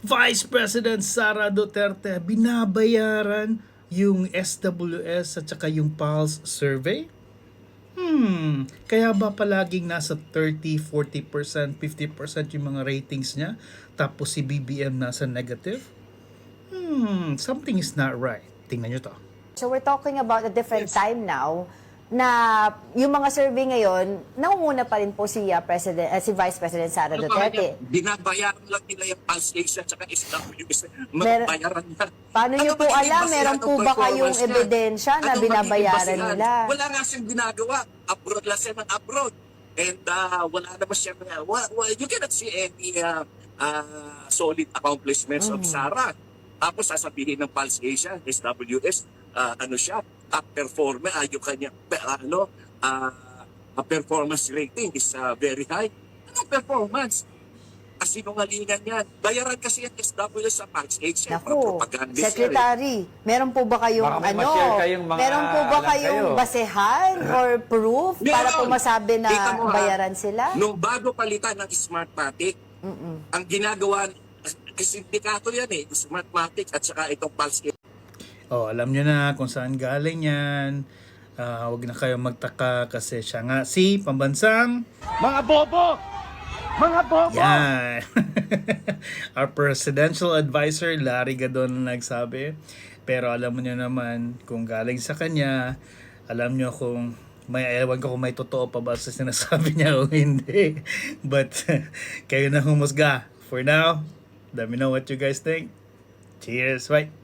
Vice President Sara Duterte binabayaran yung SWS at saka yung Pulse survey? Kaya ba palaging nasa 30, 40%, 50% yung mga ratings niya tapos si BBM nasa negative? Something is not right. Tingnan nyo to. So we're talking about a different time now na yung mga survey ngayon, nangunguna pa rin po si si Vice President Sara Duterte. Binabayaran lang nila yung pulse station at SWS. Magbayaran na. Paano niyo po alam? Meron po ba kayong ebidensya na binabayaran nila? Wala nga siyang ginagawa. Abroad lang siya ng abroad. And wala naman siya. You cannot see any solid accomplishments of Sara. Tapos sasabihin ng Pulse Asia, SWS, ano siya, top performer, yung kanya, performance rating is very high. Anong performance? Kasinungalingan yan. Bayaran kasi yung SWS sa Pulse Asia. Naku, Secretary, meron po ba kayong meron po ba kayong basehan or proof para po masabi na bayaran sila? Nung bago palitan ng Smartmatic, ang ginagawa, sindikato yan Smartmatic at saka itong Pulse. Alam nyo na kung saan galing yan. Huwag na kayo magtaka kasi siya nga si pambansang Mga bobo! Mga bobo! yan. Our presidential advisor Larry Gadon nagsabi. Pero alam mo nyo naman kung galing sa kanya, alam nyo kung ewan ko kung may totoo pa ba sa sinasabi niya o hindi. But kayo na humusga. For now, let me know what you guys think. Cheers, bye!